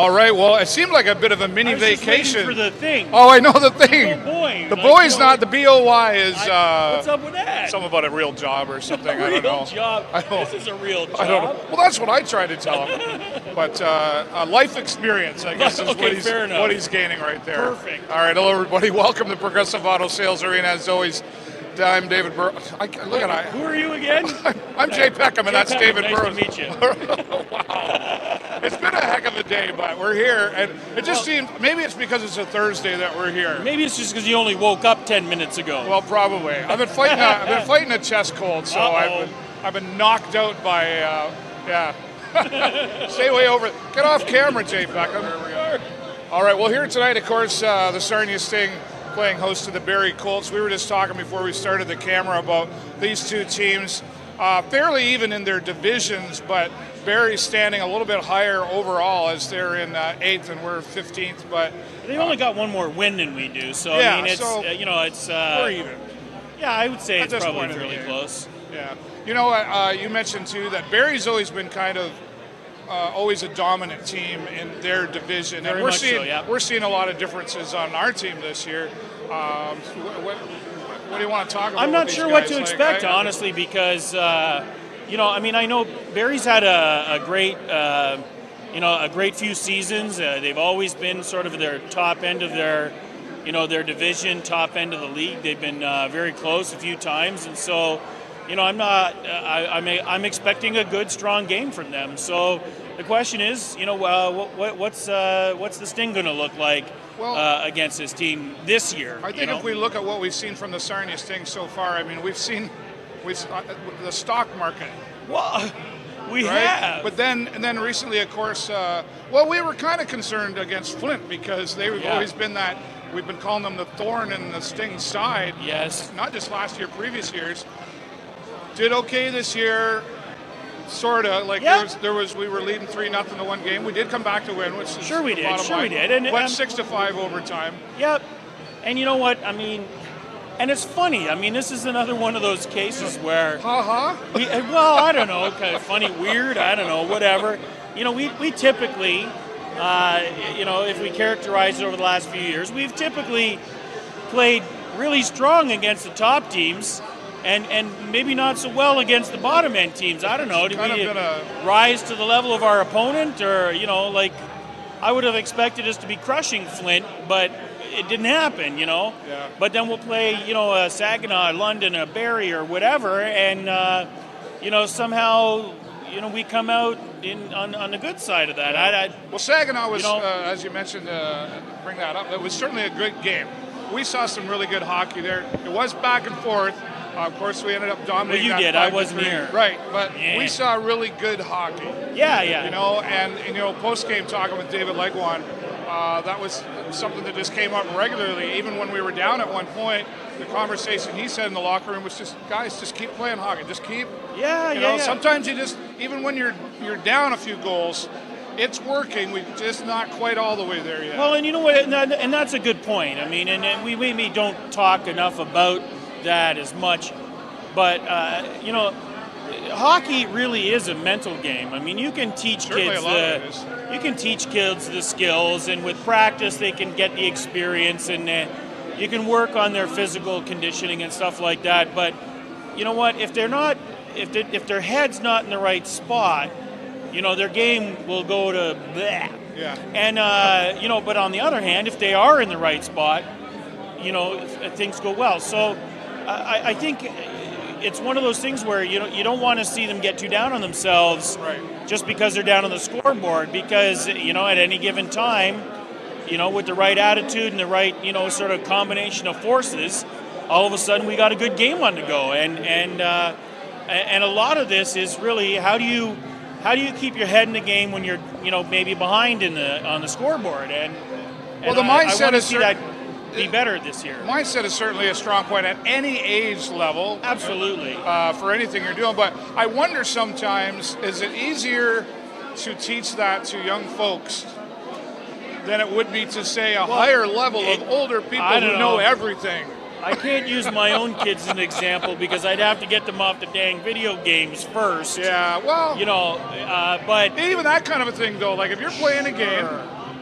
All right. Well, it seemed like a bit of a mini vacation. For the thing. Oh, I know the thing. The boy. The boy's not the BOY is. What's up with that? Something about a real job or something. I don't know. Real job. This is a real job. I don't know. Well, that's what I try to tell him. But a life experience, I guess, is what he's gaining right there. Perfect. All right, hello everybody. Welcome to Progressive Auto Sales Arena. As always, I'm David Burrows. Who are you again? I'm Jay Peckham, and that's David Burrows. Nice to meet you. Wow. It's been a heck of a day, but we're here, and it just seems, maybe it's because it's a Thursday that we're here. Maybe it's just because you only woke up 10 minutes ago. Well, probably. I've been fighting a chest cold, so I've been knocked out by Stay way over. Get off camera, Jay Peckham. There we are. All right. Well, here tonight, of course, the Sarnia Sting playing host to the Barrie Colts. We were just talking before we started the camera about these two teams, fairly even in their divisions, but Barrie's standing a little bit higher overall as they're in 8th and we're 15th. But they've only got one more win than we do, so yeah, I mean, it's it's we're even. Yeah, I would say it's probably fairly close. Yeah, you mentioned too that Barrie's always been kind of always a dominant team in their division, and we're seeing a lot of differences on our team this year. What do you want to talk about? I'm not sure what to expect, honestly, because I know Barrie's had a great few seasons. They've always been sort of their top end of their division, top end of the league. They've been very close a few times, and so I'm expecting a good, strong game from them. So the question is, what's the Sting going to look like against this team this year? I think if we look at what we've seen from the Sarnia Sting so far, I mean, we've seen the stock market. Well, we right? have. But then recently, of course, we were kind of concerned against Flint because they've always been that. We've been calling them the thorn in the Sting's side. Yes. Not just last year, previous years. Did okay this year, sort of. We were leading 3-0 to one game. We did come back to win, which is we did. We did. And went 6-5 overtime. Yep. And you know what? I mean, and it's funny. I mean, this is another one of those cases where. I don't know. Kind of funny, weird. I don't know. Whatever. We typically, if we characterize it over the last few years, we've typically played really strong against the top teams. And maybe not so well against the bottom end teams. I don't know. Did we rise to the level of our opponent, or I would have expected us to be crushing Flint, but it didn't happen. Yeah. But then we'll play Saginaw, London, a Barrie, or whatever, and somehow we come out on the good side of that. Well, Saginaw was, as you mentioned, bring that up. It was certainly a good game. We saw some really good hockey there. It was back and forth. Of course, we ended up dominating. Well, you did. I wasn't here. Right, but we saw really good hockey. Yeah. And post-game talking with David Legwan, that was something that just came up regularly. Even when we were down at one point, the conversation he said in the locker room was just, guys, just keep playing hockey. Just keep. Sometimes you just, even when you're down a few goals, it's working. We're just not quite all the way there yet. Well, and you know what? And that's a good point. I mean, and we maybe don't talk enough about that as much, but hockey really is a mental game. I mean, you can teach kids the skills, and with practice they can get the experience, and you can work on their physical conditioning and stuff like that. But you know what? If their head's not in the right spot, their game will go to bleh. Yeah. And but on the other hand, if they are in the right spot, things go well. So I think it's one of those things where you don't want to see them get too down on themselves, right, just because they're down on the scoreboard, because at any given time, with the right attitude and the right sort of combination of forces, all of a sudden we got a good game on the go. And a lot of this is really how do you keep your head in the game when you're maybe behind on the scoreboard, and the mindset I want to is see that be better this year. Mindset is certainly a strong point at any age level. Absolutely. For anything you're doing. But I wonder sometimes, is it easier to teach that to young folks than it would be to, say, a higher level of older people who know everything? I can't use my own kids as an example because I'd have to get them off the dang video games first. Yeah, well, but even that kind of a thing though. Like if you're playing a game,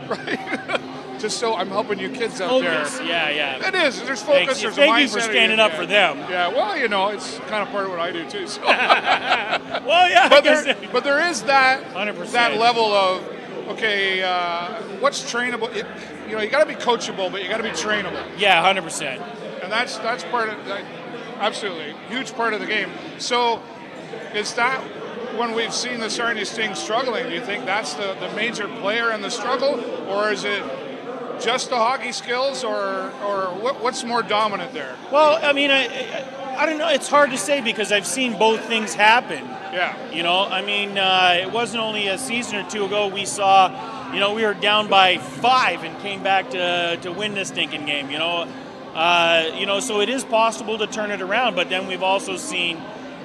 right? Just so I'm helping you kids out focus. there. Yeah. It is. There's focus. There's Thank a mindset. you for standing up for them. Yeah. Well, it's kind of part of what I do too. So. Well, yeah. But there is that 100%. that level of what's trainable. You got to be coachable, but you got to be trainable. Yeah, 100%. And that's part of that. Absolutely, huge part of the game. So, is that when we've seen the Sarnia Sting struggling? Do you think that's the major player in the struggle, or is it just the hockey skills, or what's more dominant there? Well, I mean, I don't know. It's hard to say because I've seen both things happen. Yeah. I mean, it wasn't only a season or two ago we saw, we were down by 5 and came back to win this stinking game. So it is possible to turn it around. But then we've also seen,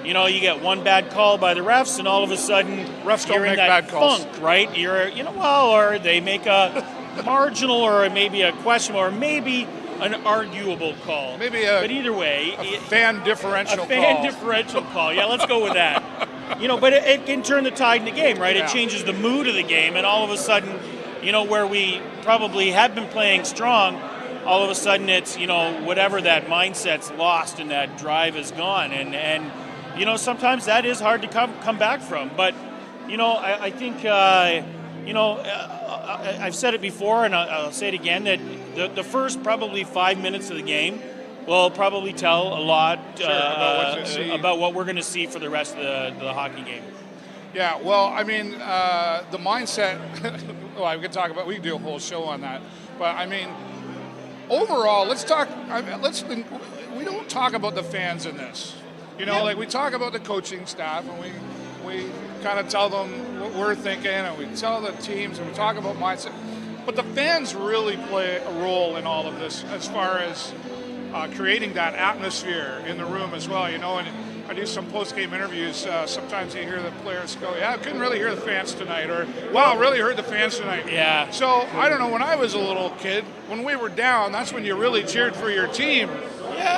you get one bad call by the refs, and all of a sudden refs don't you're in make that bad calls. funk, right? You're, or they make a marginal or maybe a questionable or maybe an arguable call. Maybe but either way, a fan differential call. A fan differential call. Yeah, let's go with that. But it can turn the tide in the game, right? Yeah. It changes the mood of the game, and all of a sudden, where we probably have been playing strong, all of a sudden it's, whatever that mindset's lost and that drive is gone. And sometimes that is hard to come back from. But, I think, I've said it before, and I'll say it again, that the first probably 5 minutes of the game will probably tell a lot about what we're going to see for the rest of the hockey game. Yeah, well, I mean, the mindset, we can do a whole show on that. But, I mean, overall, we don't talk about the fans in this. Like we talk about the coaching staff, and we kind of tell them what we're thinking, and we tell the teams, and we talk about mindset. But the fans really play a role in all of this as far as creating that atmosphere in the room as well, and I do some post-game interviews. Sometimes you hear the players go, I couldn't really hear the fans tonight, or, wow, really heard the fans tonight. Yeah. So, I don't know, when I was a little kid, when we were down, that's when you really cheered for your team.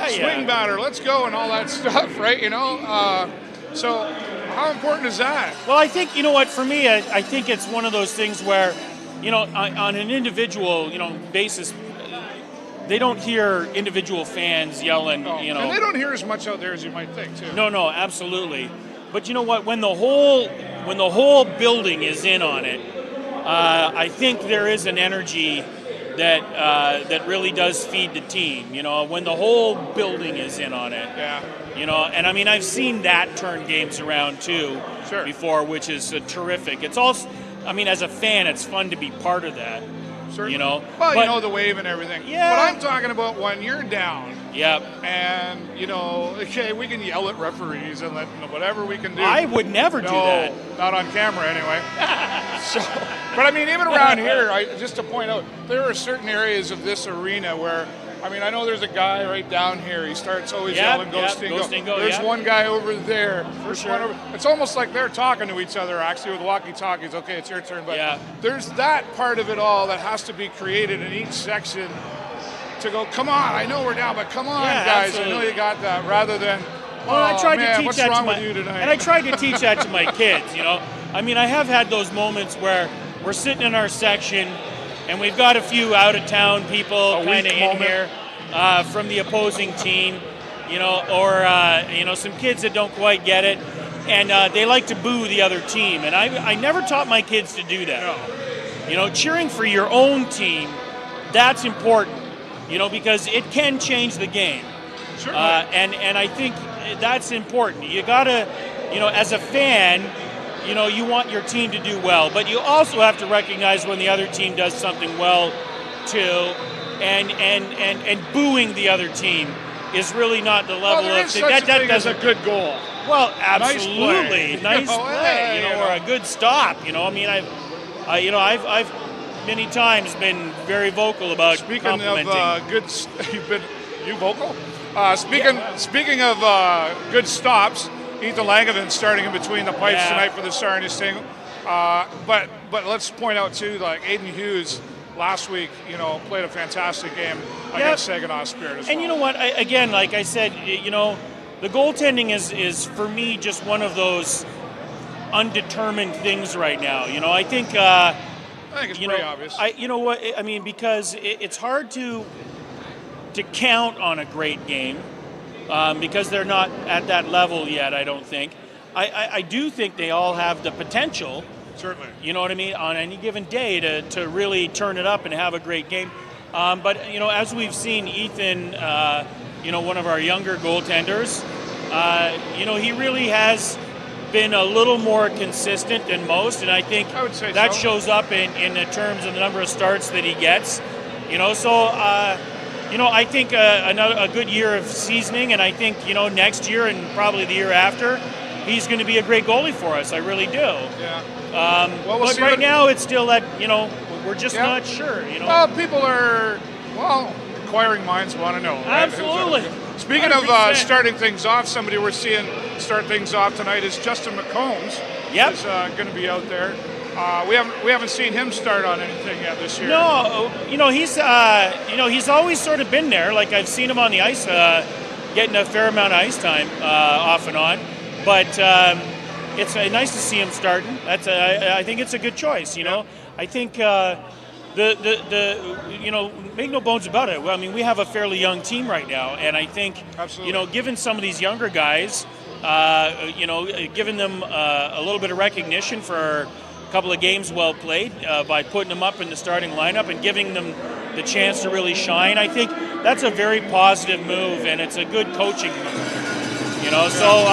Swing batter, let's go, and all that stuff, right? So how important is that? Well, I think, for me, I think it's one of those things where, on an individual, basis, they don't hear individual fans yelling, And they don't hear as much out there as you might think, too. No, absolutely. But you know what? When the whole building is in on it, I think there is an energy that really does feed the team. When the whole building is in on it. Yeah. And I mean, I've seen that turn games around too before, which is terrific. It's also, I mean, as a fan, it's fun to be part of that. Certainly. Well, the wave and everything. Yeah. But I'm talking about when you're down. Yep. And, okay, we can yell at referees and whatever we can do. I would never do that. Not on camera anyway. But I mean, even around here, just to point out, there are certain areas of this arena where, I mean, I know there's a guy right down here. He starts always yelling, go Sting, go. There's one guy over there. For sure. It's almost like they're talking to each other, actually, with walkie-talkies. Okay, it's your turn. But there's that part of it all that has to be created in each section to go, come on, I know we're down, but come on, guys. Absolutely. I know you got that, rather than, I tried to teach what's that wrong to with you tonight? And I tried to teach that to my kids, I mean, I have had those moments where we're sitting in our section and we've got a few out-of-town people kind of in here from the opposing team, or some kids that don't quite get it, and they like to boo the other team. And I never taught my kids to do that. No. Cheering for your own team, that's important, because it can change the game. Certainly. And I think that's important. You gotta, as a fan, you want your team to do well, but you also have to recognize when the other team does something well too, and booing the other team is really not the level of that does a good goal. Well, absolutely, nice play, or a good stop. I mean, I've many times been very vocal about complimenting. Speaking of you vocal? Speaking of good stops, Ethan Langevin starting in between the pipes tonight for the Sarnia Sting. But let's point out too, like Aiden Hughes last week, played a fantastic game against Saginaw Spirit as well. And you know what? Again, like I said, the goaltending is for me just one of those undetermined things right now. I think it's pretty obvious. Because it's hard to count on a great game because they're not at that level yet. I don't think. I do think they all have the potential. Certainly. You know what I mean? On any given day to really turn it up and have a great game. But as we've seen, Ethan, one of our younger goaltenders, he really has been a little more consistent than most, and I think that shows up in the terms of the number of starts that he gets. I think a good year of seasoning, and I think next year and probably the year after, he's going to be a great goalie for us. I really do. Yeah. But right now, it's still that we're just not sure. Well, people are inquiring minds want to know. Right? Absolutely. Speaking 100%. Of starting things off, somebody we're seeing start things off tonight is Justin McCombs. Yep. Is going to be out there. We haven't seen him start on anything yet this year. No, he's always sort of been there. Like I've seen him on the ice, getting a fair amount of ice time off and on. But it's nice to see him starting. I think it's a good choice. I think make no bones about it. I mean, we have a fairly young team right now, and I think given some of these younger guys, giving them a little bit of recognition for a couple of games well played by putting them up in the starting lineup and giving them the chance to really shine, I think that's a very positive move, and it's a good coaching move. So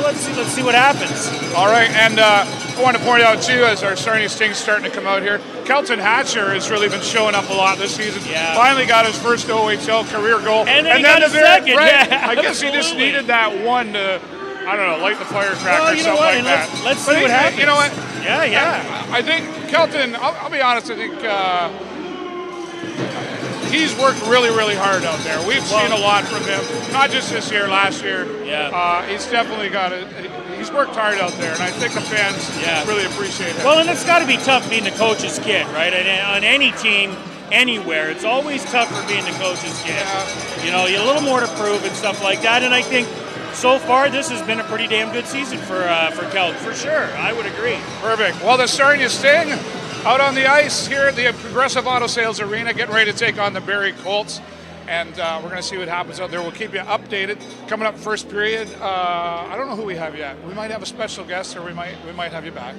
let's see what happens. All right, and I want to point out too, as our Sarnia Sting's starting to come out here, Kelton Hatcher has really been showing up a lot this season. Yeah. Finally got his first OHL career goal, and then he got his second. Right, yeah, I guess he just needed that one to, I don't know, light the firecracker or something like that. Let's see what happens. You know what? Yeah. I think Kelton. I'll be honest. I think. He's worked really, really hard out there. We've seen a lot from him, not just this year, last year. Yeah. He's definitely he's worked hard out there, and I think the fans really appreciate it. Well, and it's got to be tough being the coach's kid, right? On any team, anywhere, it's always tougher being the coach's kid. Yeah. You have a little more to prove and stuff like that, and I think so far this has been a pretty damn good season for Kelton, for sure. I would agree. Perfect. Well, the Sarnia Sting out on the ice here at the Progressive Auto Sales Arena, getting ready to take on the Barrie Colts. And we're going to see what happens out there. We'll keep you updated. Coming up first period, I don't know who we have yet. We might have a special guest, or we might have you back.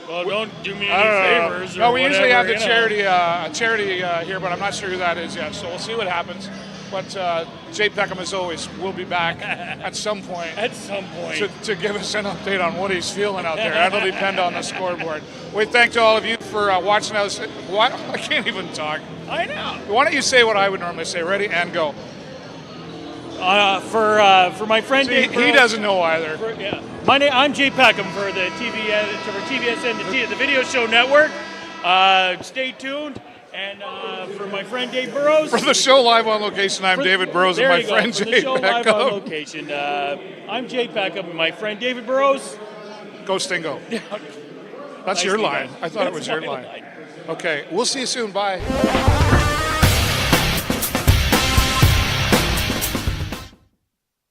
Well, don't do me any favors. No, we usually have the charity here, but I'm not sure who that is yet. So we'll see what happens. But Jay Peckham, as always, will be back at some point. To give us an update on what he's feeling out there. That'll depend on the scoreboard. We thank to all of you for watching us. What? I can't even talk. I know. Why don't you say what I would normally say? Ready and go. For my friend Dave Burrows, he doesn't know either. I'm Jay Peckham for the TVSN, the Video Show Network. Stay tuned. And for my friend Dave Burrows. For the show live on location, I'm David Burrows and my friend Jay Peckham. For the show live on location, I'm Jay Peckham and my friend David Burrows. Go Stingo. That's your line. I thought it was your line. Okay, we'll see you soon. Bye.